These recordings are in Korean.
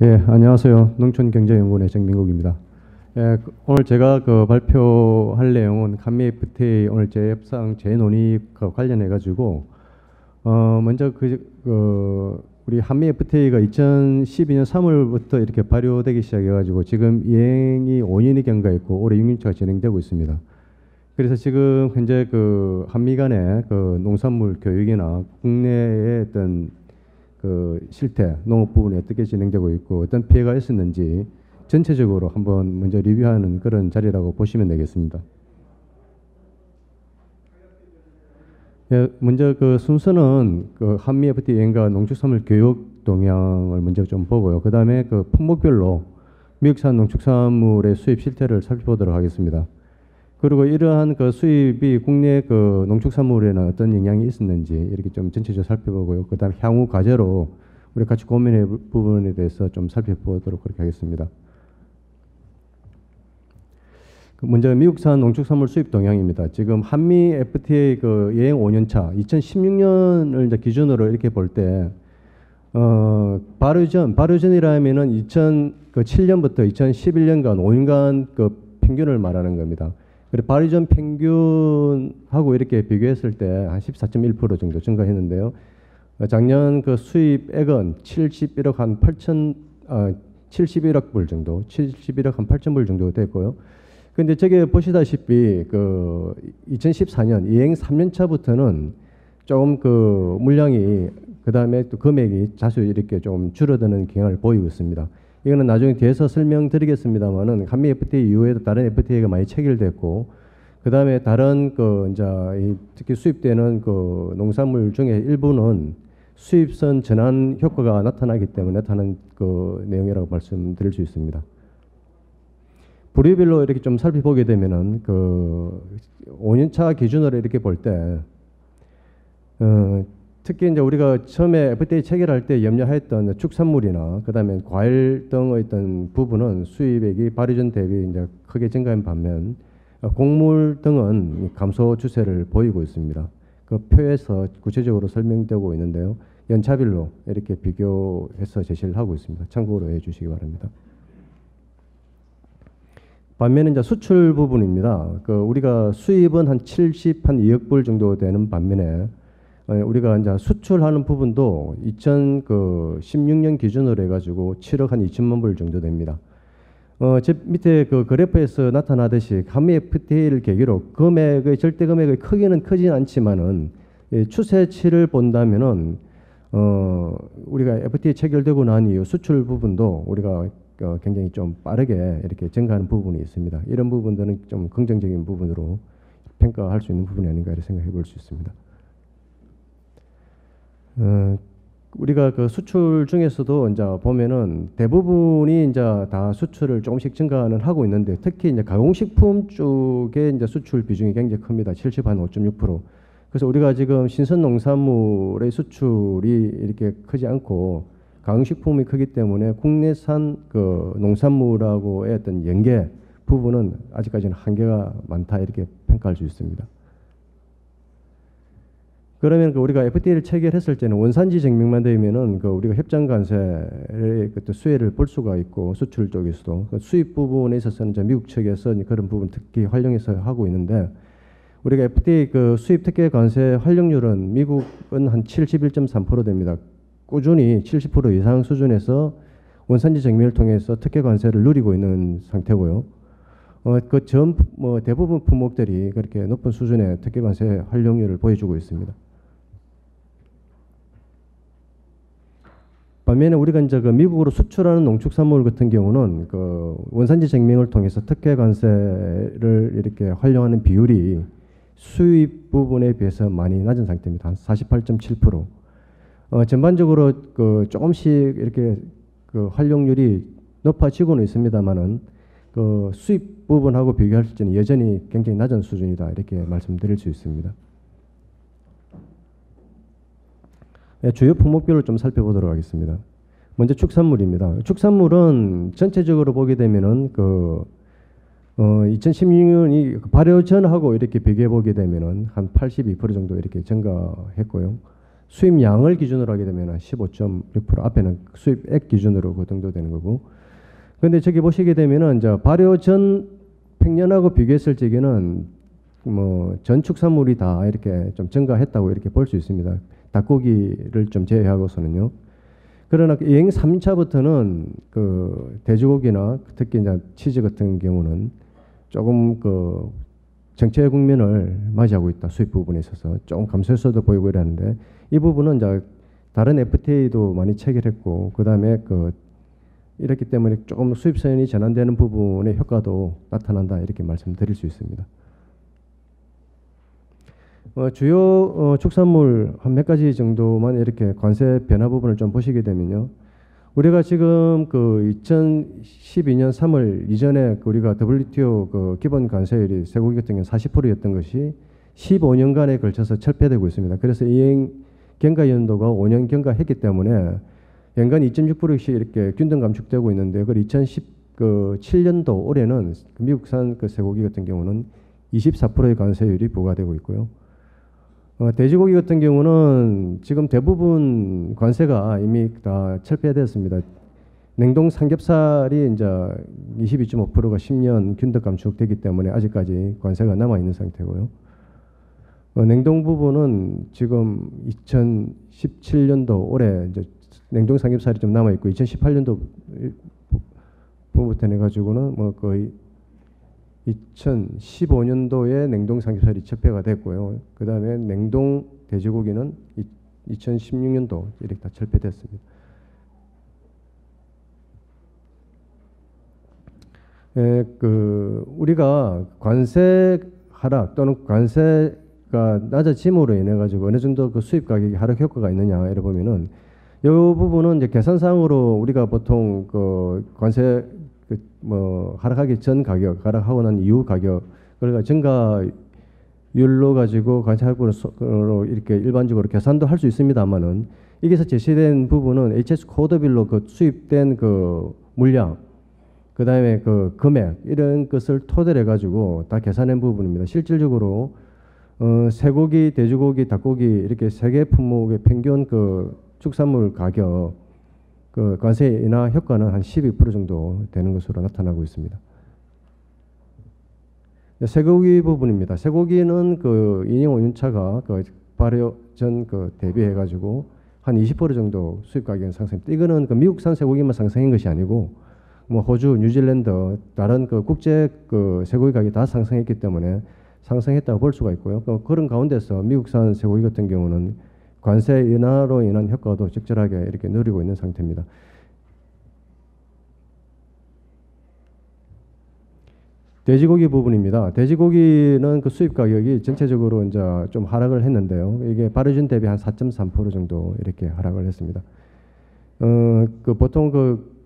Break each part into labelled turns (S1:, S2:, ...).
S1: 예, 안녕하세요. 농촌경제연구원의 정민국입니다. 예, 오늘 제가 발표할 내용은 한미 FTA 오늘 협상 재논의과 관련해 가지고 먼저 우리 한미 FTA가 2012년 3월부터 이렇게 발효되기 시작해 가지고 지금 이행이 5년이 경과했고 올해 6년차가 진행되고 있습니다. 그래서 지금 현재 한미 간의 농산물 교육이나 국내의 어떤 실태, 농업 부분이 어떻게 진행되고 있고 어떤 피해가 있었는지 전체적으로 한번 먼저 리뷰하는 그런 자리라고 보시면 되겠습니다. 예, 먼저 순서는 한미 FTA과 농축산물 교육 동향을 먼저 좀 보고요. 그 다음에 품목별로 미국산 농축산물의 수입 실태를 살펴보도록 하겠습니다. 그리고 이러한 수입이 국내 농축산물에는 어떤 영향이 있었는지 이렇게 좀 전체적으로 살펴보고요. 그다음 향후 과제로 우리 같이 고민해 볼 부분에 대해서 좀 살펴보도록 그렇게 하겠습니다. 먼저 미국산 농축산물 수입 동향입니다. 지금 한미 FTA 예행 5년차 2016년을 이제 기준으로 이렇게 볼 때 발효전이라면은 2007년부터 2011년간 5년간 평균을 말하는 겁니다. 발효전 평균하고 이렇게 비교했을 때 한 14.1% 정도 증가했는데요. 작년 수입액은 71억 한 71억 불 정도, 71억 한 8천 불 정도 됐고요. 근데 저게 보시다시피 2014년 이행 3년 차부터는 조금 물량이 그다음에 또 금액이 자주 이렇게 좀 줄어드는 경향을 보이고 있습니다. 이거는 나중에 뒤에서 설명드리겠습니다만은 한미 FTA 이후에도 다른 FTA가 많이 체결됐고 그다음에 다른 이제 특히 수입되는 농산물 중에 일부는 수입선 전환 효과가 나타나기 때문에 나타나는 내용이라고 말씀드릴 수 있습니다. 부류별로 이렇게 좀 살펴보게 되면은 5년차 기준으로 이렇게 볼 때 특히 이제 우리가 처음에 FTA 체결할 때 염려했던 축산물이나 그다음에 과일 등의 어떤 부분은 수입액이 발효전 대비 이제 크게 증가한 반면 곡물 등은 감소 추세를 보이고 있습니다. 그 표에서 구체적으로 설명되고 있는데요. 연차별로 이렇게 비교해서 제시를 하고 있습니다. 참고로 해주시기 바랍니다. 반면에 이제 수출 부분입니다. 우리가 수입은 한 2억 불 정도 되는 반면에 우리가 이제 수출하는 부분도 2016년 기준으로 해가지고 7억 한 2천만 불 정도 됩니다. 제 밑에 그래프에서 나타나듯이 한미 FTA를 계기로 금액의 절대 금액의 크기는 크진 않지만은 추세치를 본다면은 우리가 FTA 체결되고 난 이후 수출 부분도 우리가 굉장히 좀 빠르게 이렇게 증가하는 부분이 있습니다. 이런 부분들은 좀 긍정적인 부분으로 평가할 수 있는 부분이 아닌가 이렇게 생각해 볼 수 있습니다. 우리가 수출 중에서도 이제 보면은 대부분이 이제 다 수출을 조금씩 증가는 하고 있는데 특히 이제 가공식품 쪽에 이제 수출 비중이 굉장히 큽니다. 75.6%. 그래서 우리가 지금 신선 농산물의 수출이 이렇게 크지 않고 가공식품이 크기 때문에 국내산 농산물하고의 어떤 연계 부분은 아직까지는 한계가 많다 이렇게 평가할 수 있습니다. 그러면 우리가 FTA를 체결했을 때는 원산지 증명만 되면은 우리가 협정 관세의 수혜를 볼 수가 있고 수출 쪽에서도 수입 부분에 있어서는 미국 측에서 그런 부분 특히 활용해서 하고 있는데 우리가 FTA 수입 특혜 관세 활용률은 미국은 한 71.3% 됩니다. 꾸준히 70% 이상 수준에서 원산지 증명을 통해서 특혜 관세를 누리고 있는 상태고요. 대부분 품목들이 그렇게 높은 수준의 특혜 관세 활용률을 보여주고 있습니다. 반면에 우리가 이제 미국으로 수출하는 농축산물 같은 경우는 원산지 증명을 통해서 특혜 관세를 이렇게 활용하는 비율이 수입 부분에 비해서 많이 낮은 상태입니다. 한 48.7%. 전반적으로 조금씩 이렇게 활용률이 높아지고는 있습니다만은 수입 부분하고 비교할 때는 여전히 굉장히 낮은 수준이다 이렇게 말씀드릴 수 있습니다. 주요 품목별로 좀 살펴보도록 하겠습니다. 먼저 축산물입니다. 축산물은 전체적으로 보게 되면은 2016년이 발효 전하고 이렇게 비교해 보게 되면은 한 82% 정도 이렇게 증가했고요. 수입량을 기준으로 하게 되면 15.6% 앞에는 수입액 기준으로 그 정도 되는 거고. 근데 저기 보시게 되면은 이제 발효 전 팽년하고 비교했을 적에는 뭐 전 축산물이 다 이렇게 좀 증가했다고 이렇게 볼 수 있습니다. 닭고기를 좀 제외하고서는요. 그러나 여행 3차부터는 그 돼지고기나 특히 이제 치즈 같은 경우는 조금 그 정체 국면을 맞이하고 있다. 수입 부분에 있어서 조금 감소세도 보이고 이러는데 이 부분은 이제 다른 FTA도 많이 체결했고 그다음에 그 이렇기 때문에 조금 수입선이 전환되는 부분의 효과도 나타난다 이렇게 말씀드릴 수 있습니다. 주요 축산물 한 몇 가지 정도만 이렇게 관세 변화 부분을 좀 보시게 되면요. 우리가 지금 그 2012년 3월 이전에 우리가 WTO 그 기본 관세율이 쇠고기 같은 경우 40%였던 것이 15년간에 걸쳐서 철폐되고 있습니다. 그래서 이행 경과 연도가 5년 경과했기 때문에 연간 2.6%씩 이렇게 균등 감축되고 있는데 그 2017년도 올해는 미국산 그 쇠고기 같은 경우는 24%의 관세율이 부과되고 있고요. 돼지고기 같은 경우는 지금 대부분 관세가 이미 다 철폐되었습니다. 냉동 삼겹살이 이제 22.5%가 10년 균등 감축되기 때문에 아직까지 관세가 남아 있는 상태고요. 냉동 부분은 지금 2017년도 올해 이제 냉동 삼겹살이 좀 남아 있고 2018년도 부부터 내 가지고는 뭐 거의 2015년도에 냉동 삼겹살이 철폐가 됐고요. 그 다음에 냉동 돼지고기는 2016년도 이렇게 다 철폐됐습니다. 우리가 관세 하락 또는 관세가 낮아짐으로 인해 가지고 어느 정도 그 수입 가격이 하락 효과가 있느냐 이래 보면은 이 부분은 이제 계산상으로 우리가 보통 그 관세 뭐 하락하기 전 가격, 하락하고 난 이후 가격, 그러니까 증가율로 가지고 관세할부로 이렇게 일반적으로 계산도 할 수 있습니다만은 여기서 제시된 부분은 HS 코드별로 그 수입된 그 물량, 그 다음에 그 금액 이런 것을 토대로 해가지고 다 계산한 부분입니다. 실질적으로 쇠고기, 돼지고기, 닭고기 이렇게 세 개 품목의 평균 그 축산물 가격 그 관세 인하 효과는 한 12% 정도 되는 것으로 나타나고 있습니다. 쇠고기 부분입니다. 쇠고기는 그 인용 오윤차가 그 발효 전 그 대비해 가지고 한 20% 정도 수입 가격은 상승입니다. 이거는 그 미국산 쇠고기만 상승한 것이 아니고 뭐 호주, 뉴질랜드 다른 그 국제 그 쇠고기 가격이 다 상승했기 때문에 상승했다고 볼 수가 있고요. 그런 가운데서 미국산 쇠고기 같은 경우는 관세 인하로 인한 효과도 적절하게 이렇게 누리고 있는 상태입니다. 돼지고기 부분입니다. 돼지고기는 그 수입 가격이 전체적으로 이제 좀 하락을 했는데요. 이게 발효전 대비 한 4.3% 정도 이렇게 하락을 했습니다. 그 보통 그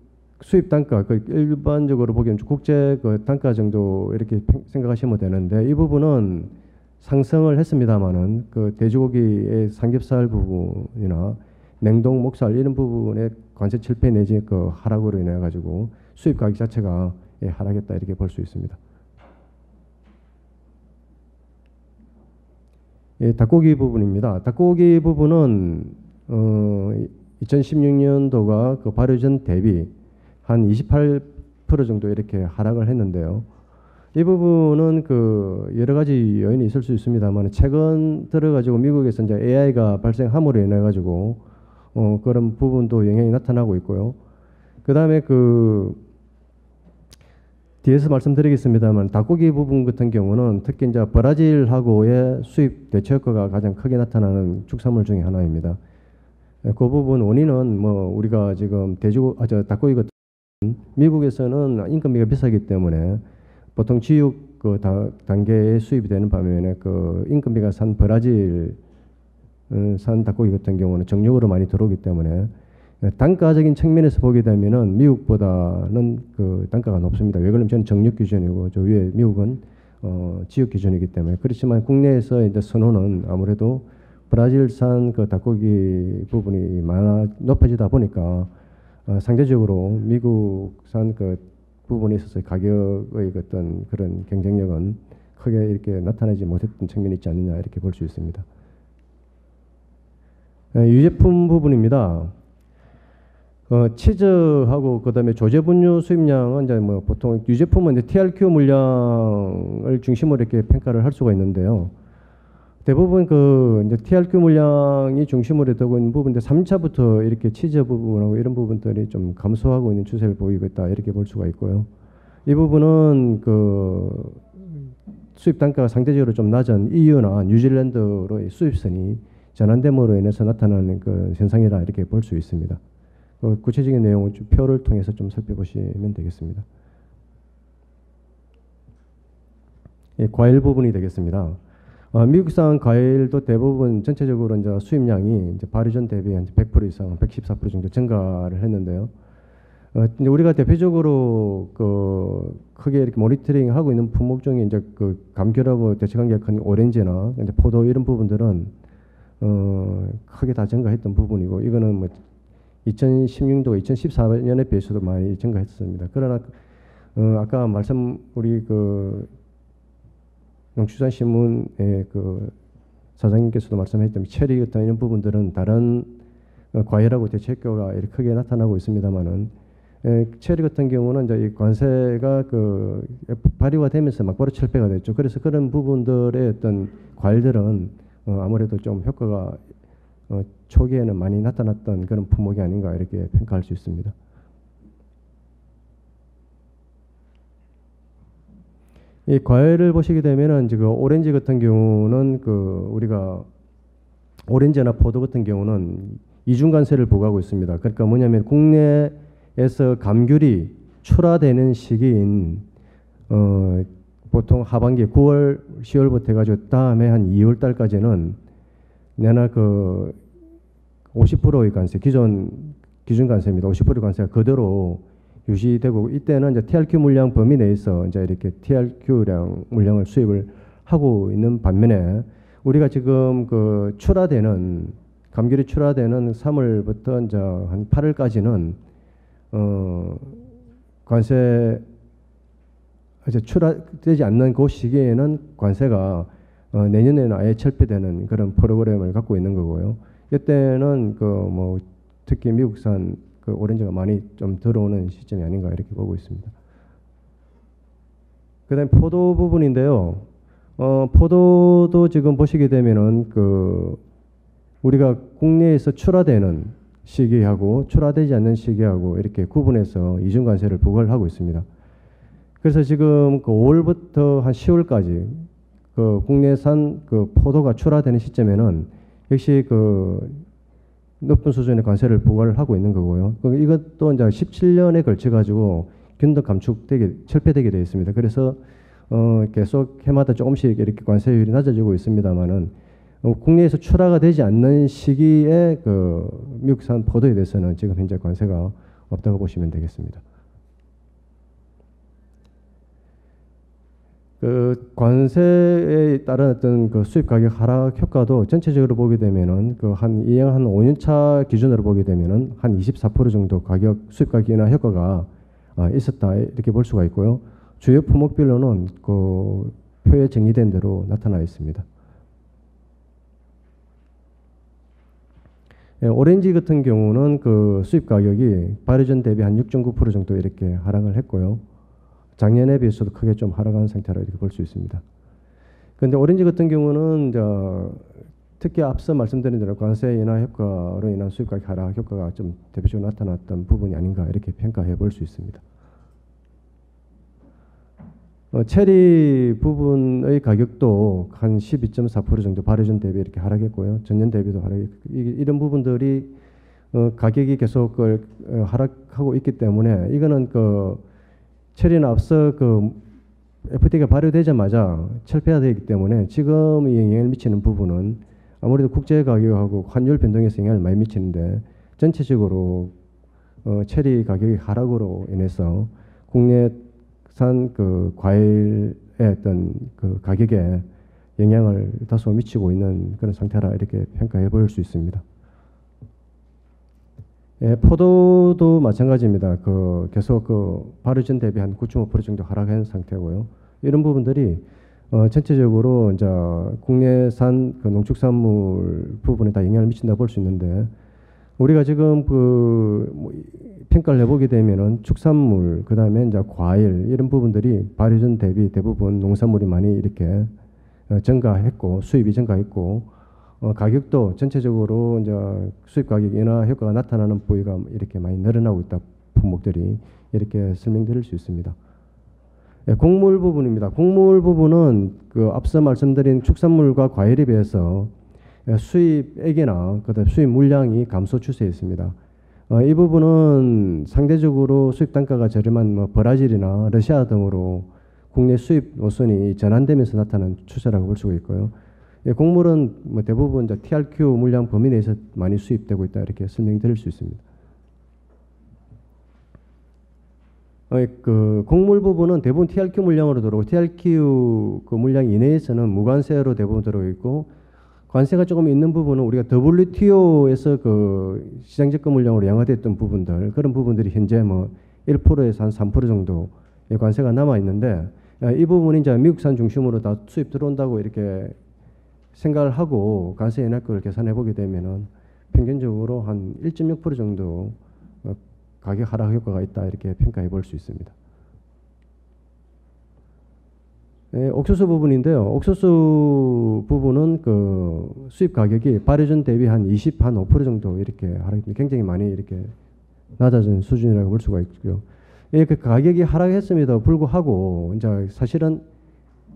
S1: 수입 단가, 그 일반적으로 보기엔 국제 그 단가 정도 이렇게 생각하시면 되는데 이 부분은 상승을 했습니다만은 그 돼지고기의 삼겹살 부분이나 냉동 목살 이런 부분의 관세 철폐 내지 그 하락으로 인해 가지고 수입 가격 자체가 하락했다 이렇게 볼 수 있습니다. 닭고기 부분입니다. 닭고기 부분은 2016년도가 그 발효 전 대비 한 28% 정도 이렇게 하락을 했는데요. 이 부분은 그 여러 가지 요인이 있을 수 있습니다만 최근 들어가지고 미국에서 이제 AI가 발생함으로 인해 가지고 그런 부분도 영향이 나타나고 있고요. 그 다음에 그 뒤에서 말씀드리겠습니다만 닭고기 부분 같은 경우는 특히 이제 브라질하고의 수입 대체 효과가 가장 크게 나타나는 축산물 중에 하나입니다. 그 부분 원인은 뭐 우리가 지금 닭고기 같은 미국에서는 인건비가 비싸기 때문에 보통 지육 그 단계에 수입이 되는 반면에 그 인건비가 산 브라질 산 닭고기 같은 경우는 정육으로 많이 들어오기 때문에 단가적인 측면에서 보게 되면은 미국보다는 그 단가가 높습니다. 왜 그러면 저는 정육 기준이고 저 위에 미국은 지역 기준이기 때문에 그렇지만 국내에서 이제 선호는 아무래도 브라질산 그 닭고기 부분이 높아지다 보니까 상대적으로 미국산 그 부분에 있어서 가격의 어떤 그런 경쟁력은 크게 이렇게 나타나지 못했던 측면이 있지 않느냐 이렇게 볼 수 있습니다. 유제품 부분입니다. 치즈하고 그다음에 조제 분유 수입량은 이제 뭐 보통 유제품은 이제 TRQ 물량을 중심으로 이렇게 평가를 할 수가 있는데요. 대부분 그 이제 TRQ 물량이 중심으로 되고 있는 부분인데 3차부터 이렇게 치즈 부분하고 이런 부분들이 좀 감소하고 있는 추세를 보이고 있다 이렇게 볼 수가 있고요. 이 부분은 그 수입 단가가 상대적으로 좀 낮은 EU나 뉴질랜드로의 수입선이 전환됨으로 인해서 나타나는 그 현상이다 이렇게 볼 수 있습니다. 구체적인 내용은 표를 통해서 좀 살펴보시면 되겠습니다. 예, 과일 부분이 되겠습니다. 미국산 과일도 대부분 전체적으로 이제 수입량이 이제 발의전 대비 한 100% 이상, 114% 정도 증가를 했는데요. 이제 우리가 대표적으로 그 크게 이렇게 모니터링하고 있는 품목 중에 이제 그 감귤하고 대체관계가 큰 오렌지나 이제 포도 이런 부분들은 크게 다 증가했던 부분이고 이거는 뭐 2016도, 2014년에 비해서도 많이 증가했습니다. 그러나 아까 우리 그 농축산신문의 그 사장님께서도 말씀하셨던 체리 같은 이런 부분들은 다른 과일하고 대체 효과가 이렇게 크게 나타나고 있습니다만은 체리 같은 경우는 이제 이 관세가 그 발효가 되면서 막바로 철폐가 됐죠. 그래서 그런 부분들의 어떤 과일들은 아무래도 좀 효과가 초기에는 많이 나타났던 그런 품목이 아닌가 이렇게 평가할 수 있습니다. 이 과일을 보시게 되면은 지금 오렌지 같은 경우는 그 우리가 오렌지나 포도 같은 경우는 이중 관세를 부과하고 있습니다. 그러니까 뭐냐면 국내에서 감귤이 출하되는 시기인 보통 하반기 9월, 10월부터 해가지고 다음에 한 2월 달까지는 내나 그 50%의 관세, 기준 관세입니다. 50% 관세가 그대로 유지되고 이때는 이제 TRQ 물량 범위 내에서 이제 이렇게 TRQ량 물량을 수입을 하고 있는 반면에 우리가 지금 그 감귤이 출하되는 3월부터 이제 한 8월까지는 관세 이제 출하되지 않는 그 시기에는 관세가 내년에는 아예 철폐되는 그런 프로그램을 갖고 있는 거고요. 이때는 그 뭐 특히 미국산 그 오렌지가 많이 좀 들어오는 시점이 아닌가 이렇게 보고 있습니다. 그다음 포도 부분인데요. 포도도 지금 보시게 되면은 그 우리가 국내에서 출하되는 시기하고 출하되지 않는 시기하고 이렇게 구분해서 이중 관세를 부과를 하고 있습니다. 그래서 지금 그 5월부터 한 10월까지 그 국내산 그 포도가 출하되는 시점에는 역시 그 높은 수준의 관세를 부과를 하고 있는 거고요. 이것도 이제 17년에 걸쳐 가지고 균등 철폐되게 되어 있습니다. 그래서 계속 해마다 조금씩 이렇게 관세율이 낮아지고 있습니다만은 국내에서 출하가 되지 않는 시기에 그 미국산 포도에 대해서는 지금 현재 관세가 없다고 보시면 되겠습니다. 그 관세에 따른 어떤 그 수입 가격 하락 효과도 전체적으로 보게 되면은 그 한 5년 차 기준으로 보게 되면은 한 24% 정도 수입 가격 인하 효과가 있었다 이렇게 볼 수가 있고요. 주요 품목별로는 그 표에 정리된 대로 나타나 있습니다. 오렌지 같은 경우는 그 수입 가격이 발효전 대비 한 6.9% 정도 이렇게 하락을 했고요. 작년에 비해서도 크게 좀 하락한 상태로 이렇게 볼 수 있습니다. 그런데 오렌지 같은 경우는 이제 특히 앞서 말씀드린 대로 관세 인하 효과로 인한 수입 가격 하락 효과가 좀 대표적으로 나타났던 부분이 아닌가 이렇게 평가해 볼 수 있습니다. 체리 부분의 가격도 한 12.4% 정도 발효전 대비 이렇게 하락했고요. 전년 대비도 이런 부분들이 가격이 계속 하락하고 있기 때문에 이거는 체리는 앞서 FTA가 발효되자마자 철폐가 되기 때문에 지금 이 영향을 미치는 부분은 아무래도 국제 가격하고 환율 변동에서 영향을 많이 미치는데 전체적으로 체리 가격의 하락으로 인해서 국내산 그 과일의 어떤 그 가격에 영향을 다소 미치고 있는 그런 상태라 이렇게 평가해 볼 수 있습니다. 예, 포도도 마찬가지입니다. 계속 발효전 대비 한 9.5% 정도 하락한 상태고요. 이런 부분들이 전체적으로 이제 국내산 그 농축산물 부분에 다 영향을 미친다 볼 수 있는데 우리가 지금 뭐 평가를 해보게 되면은 축산물 그다음에 이제 과일 이런 부분들이 발효전 대비 대부분 농산물이 많이 이렇게 증가했고 수입이 증가했고 가격도 전체적으로 이제 수입 가격 인하 효과가 나타나는 부위가 이렇게 많이 늘어나고 있다 품목들이 이렇게 설명드릴 수 있습니다. 예, 곡물 부분입니다. 곡물 부분은 그 앞서 말씀드린 축산물과 과일에 비해서 수입액이나 그다음 수입 물량이 감소 추세에 있습니다. 이 부분은 상대적으로 수입 단가가 저렴한 뭐 브라질이나 러시아 등으로 국내 수입 노선이 전환되면서 나타난 추세라고 볼 수가 있고요. 예, 곡물은 뭐 대부분 이제 TRQ 물량 범위 내에서 많이 수입되고 있다 이렇게 설명드릴 수 있습니다. 그 곡물 부분은 대부분 TRQ 물량으로 들어오고 TRQ 그 물량 이내에서는 무관세로 대부분 들어오고 있고 관세가 조금 있는 부분은 우리가 WTO에서 그 시장 적금 물량으로 양화됐던 부분들 그런 부분들이 현재 뭐 1%에서 한 3% 정도의 관세가 남아 있는데 이 부분이 이제 미국산 중심으로 다 수입 들어온다고 이렇게 생각을 하고 관세 인하율을 계산해 보게 되면은 평균적으로 한 1.6% 정도 가격 하락 효과가 있다 이렇게 평가해 볼 수 있습니다. 네, 옥수수 부분인데요. 옥수수 부분은 그 수입 가격이 발효전 대비 한 5% 정도 이렇게 하락했는데 굉장히 많이 이렇게 낮아진 수준이라고 볼 수가 있고요. 그 가격이 하락했음에도 불구하고 이제 사실은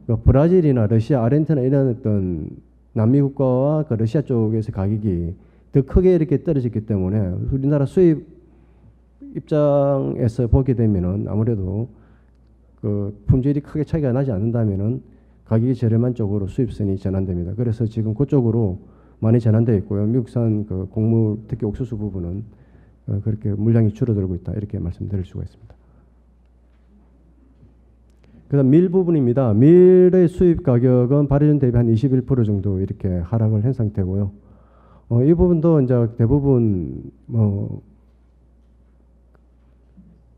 S1: 그 브라질이나 러시아, 아르헨티나 이런 어떤 남미 국가와 그 러시아 쪽에서 가격이 더 크게 이렇게 떨어졌기 때문에 우리나라 수입 입장에서 보게 되면은 아무래도 그 품질이 크게 차이가 나지 않는다면은 가격이 저렴한 쪽으로 수입선이 전환됩니다. 그래서 지금 그쪽으로 많이 전환되어 있고요. 미국산 그 곡물 특히 옥수수 부분은 그렇게 물량이 줄어들고 있다 이렇게 말씀드릴 수가 있습니다. 그다음 밀 부분입니다. 밀의 수입 가격은 발효전 대비 한 21% 정도 이렇게 하락을 한 상태고요. 이 부분도 이제 대부분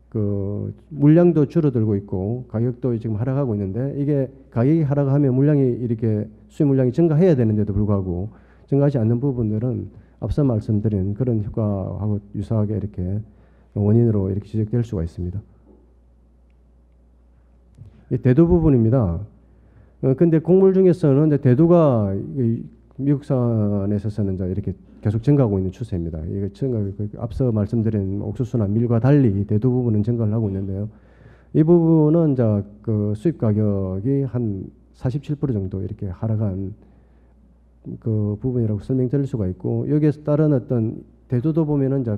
S1: 그 물량도 줄어들고 있고 가격도 지금 하락하고 있는데 이게 가격이 하락하면 물량이 이렇게 수입 물량이 증가해야 되는데도 불구하고 증가하지 않는 부분들은 앞서 말씀드린 그런 효과하고 유사하게 이렇게 원인으로 이렇게 지적될 수가 있습니다. 이 대두 부분입니다. 근데 곡물 중에서는 이제 대두가 미국산에 있어서는 이제 이렇게 계속 증가하고 있는 추세입니다. 이게 앞서 말씀드린 옥수수나 밀과 달리 대두 부분은 증가를 하고 있는데요. 이 부분은 이제 그 수입 가격이 한 47% 정도 이렇게 하락한 그 부분이라고 설명드릴 수가 있고 여기에서 따른 어떤 대두도 보면은 이제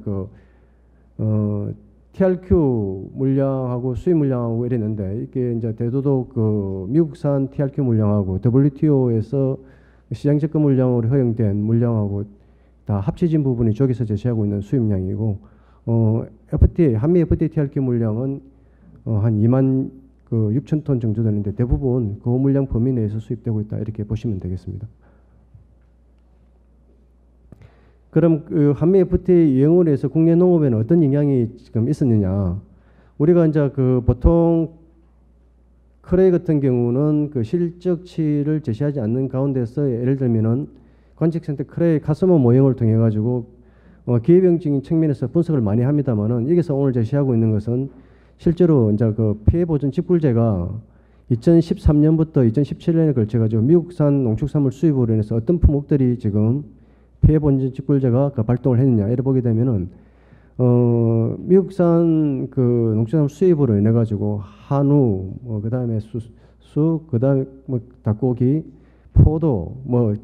S1: TRQ 물량하고 수입 물량하고 이랬는데 이게 이제 대두도 그 미국산 TRQ 물량하고 WTO에서 시장 적금 물량으로 허용된 물량하고 다 합쳐진 부분이 저기서 제시하고 있는 수입량이고 FTA 한미 FTA TRQ 물량은 한 2만 그 6천 톤 정도 되는데 대부분 그 물량 범위 내에서 수입되고 있다 이렇게 보시면 되겠습니다. 그럼 그 한미 FTA 이행으로 해서 국내 농업에는 어떤 영향이 지금 있었느냐? 우리가 이제 그 보통 크레이 같은 경우는 그 실적치를 제시하지 않는 가운데서 예를 들면은 관측센터 크레이 카스모 모형을 통해 가지고 기회병적인 측면에서 분석을 많이 합니다만은 여기서 오늘 제시하고 있는 것은 실제로 이제 그 피해 보전 직불제가 2013년부터 2017년에 걸쳐 가지고 미국산 농축산물 수입으로 인해서 어떤 품목들이 지금 피해 보전 직불제가 그 발동을 했느냐 이래 보게 되면은 미국산 그 농축산물 수입으로 인해 가지고 한우 그다음에 수 그다음에 뭐 닭고기 포도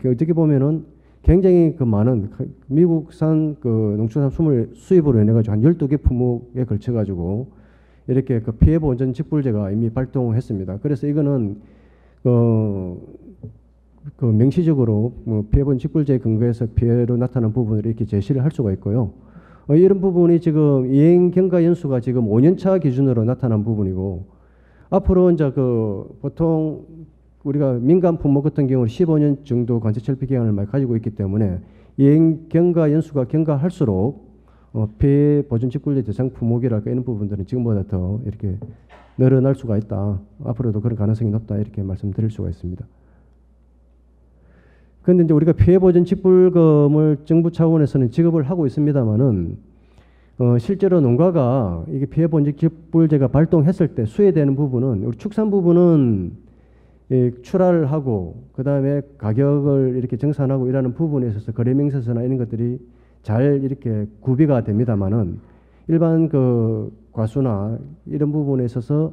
S1: 어떻게 보면은 굉장히 그 많은 미국산 그 농축산물 수입으로 인해 가지고 한 12개 품목에 걸쳐 가지고 이렇게 그 피해 보전 직불제가 이미 발동했습니다. 그래서 이거는 그 명시적으로 피해 보전 직불제에 근거해서 피해로 나타난 부분을 이렇게 제시를 할 수가 있고요. 이런 부분이 지금 이행 경과 연수가 지금 5년차 기준으로 나타난 부분이고 앞으로 이제 그 보통 우리가 민간 품목 같은 경우는 15년 정도 관세 철폐 기간을 많이 가지고 있기 때문에 이행 경과 연수가 경과할수록 피해 보존 직불제 대상 품목이랄까 이런 부분들은 지금보다 더 이렇게 늘어날 수가 있다. 앞으로도 그런 가능성이 높다. 이렇게 말씀드릴 수가 있습니다. 그런데 이제 우리가 피해 보존 직불금을 정부 차원에서는 지급을 하고 있습니다만은 실제로 농가가 이게 피해 보존 직불제가 발동했을 때 수혜되는 부분은 우리 축산 부분은 출하를 하고 그 다음에 가격을 이렇게 정산하고 이러는 부분에 있어서 거래명세서나 이런 것들이 잘 이렇게 구비가 됩니다만은 일반 그 과수나 이런 부분에 있어서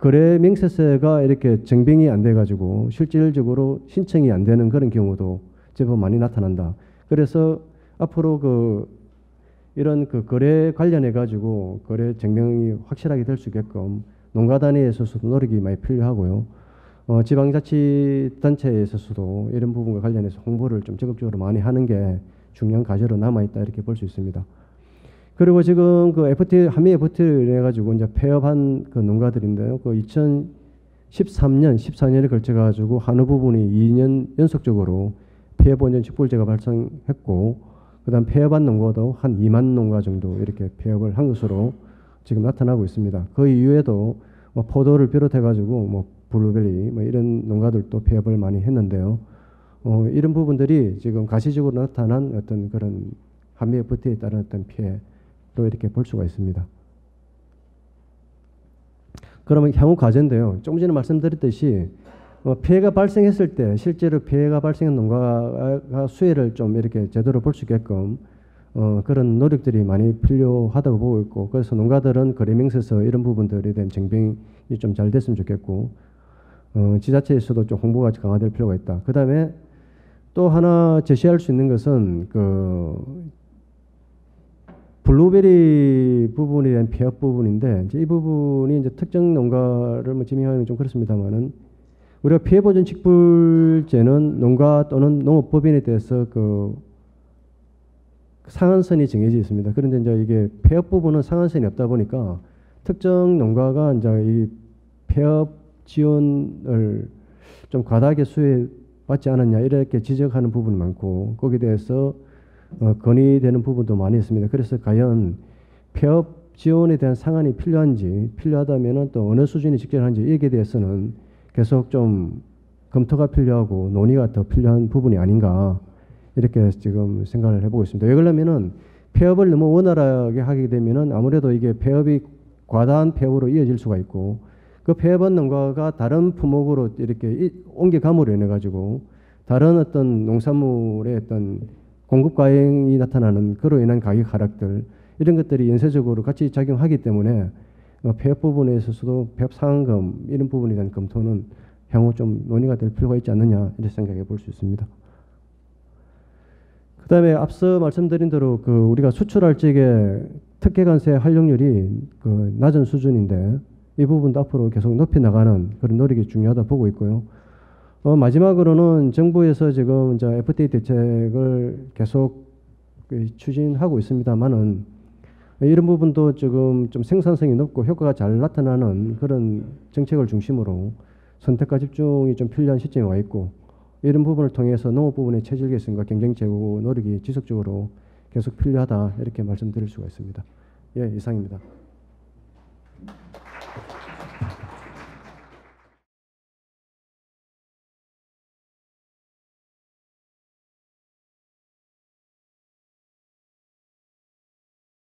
S1: 거래명세서가 이렇게 정빙이 안 돼가지고 실질적으로 신청이 안 되는 그런 경우도 제법 많이 나타난다. 그래서 앞으로 이런 거래 관련해 가지고 거래 증명이 확실하게 될 수 있게끔 농가 단위에 있어서도 노력이 많이 필요하고요. 지방자치단체에 있어서도 이런 부분과 관련해서 홍보를 좀 적극적으로 많이 하는 게 중요한 과제로 남아있다 이렇게 볼 수 있습니다. 그리고 지금 FTA, 한미 FTA를 해가지고 이제 폐업한 농가들인데요. 2013년, 14년에 걸쳐가지고 한우 부분이 2년 연속적으로 폐업 원전 직불제가 발생했고, 그 다음 폐업한 농가도 한 2만 농가 정도 이렇게 폐업을 한 것으로 지금 나타나고 있습니다. 그 이후에도 포도를 비롯해가지고 블루베리 이런 농가들도 폐업을 많이 했는데요. 이런 부분들이 지금 가시적으로 나타난 어떤 그런 한미 FTA에 따른 어떤 피해로 이렇게 볼 수가 있습니다. 그러면 향후 과제인데요. 조금 전에 말씀드렸듯이 피해가 발생했을 때 실제로 피해가 발생한 농가가 수혜를 좀 이렇게 제대로 볼 수 있게끔 그런 노력들이 많이 필요하다고 보고 있고, 그래서 농가들은 거래명세서 이런 부분들에 대한 증빙이 좀 잘 됐으면 좋겠고, 지자체에서도 좀 홍보가 강화될 필요가 있다. 그 다음에 또 하나 제시할 수 있는 것은 블루베리 부분에 대한 폐업 부분인데, 이제 이 부분이 이제 특정 농가를 지명하기는 좀 그렇습니다만은, 우리가 피해 보존 직불제는 농가 또는 농업법인에 대해서 상한선이 정해져 있습니다. 그런데 이제 이게 폐업 부분은 상한선이 없다 보니까 특정 농가가 이제 이 폐업 지원을 좀 과다하게 수혜받지 않았냐 이렇게 지적하는 부분이 많고, 거기에 대해서 건의되는 부분도 많이 있습니다. 그래서 과연 폐업 지원에 대한 상한이 필요한지, 필요하다면은 또 어느 수준이 적절한지 여기에 대해서는 계속 좀 검토가 필요하고 논의가 더 필요한 부분이 아닌가 이렇게 지금 생각을 해보고 있습니다. 왜 그러냐면은 폐업을 너무 원활하게 하게 되면은 아무래도 이게 폐업이 과다한 폐업으로 이어질 수가 있고, 그 폐업한 농가가 다른 품목으로 이렇게 옮겨감으로 인해 가지고 다른 어떤 농산물의 어떤 공급 과잉이 나타나는 그로 인한 가격 하락들 이런 것들이 연쇄적으로 같이 작용하기 때문에 폐업 부분에 있어서도 폐업 상한금 이런 부분에 대한 검토는 향후 좀 논의가 될 필요가 있지 않느냐 이렇게 생각해 볼 수 있습니다. 그 다음에 앞서 말씀드린 대로 우리가 수출할 적에 특혜관세 활용률이 낮은 수준인데 이 부분도 앞으로 계속 높이 나가는 그런 노력이 중요하다 보고 있고요. 마지막으로는 정부에서 지금 이제 FTA 대책을 계속 추진하고 있습니다만은 이런 부분도 지금 좀 생산성이 높고 효과가 잘 나타나는 그런 정책을 중심으로 선택과 집중이 좀 필요한 시점에 와 있고, 이런 부분을 통해서 농업 부분의 체질 개선과 경쟁 제고 노력이 지속적으로 계속 필요하다 이렇게 말씀드릴 수가 있습니다. 예, 이상입니다.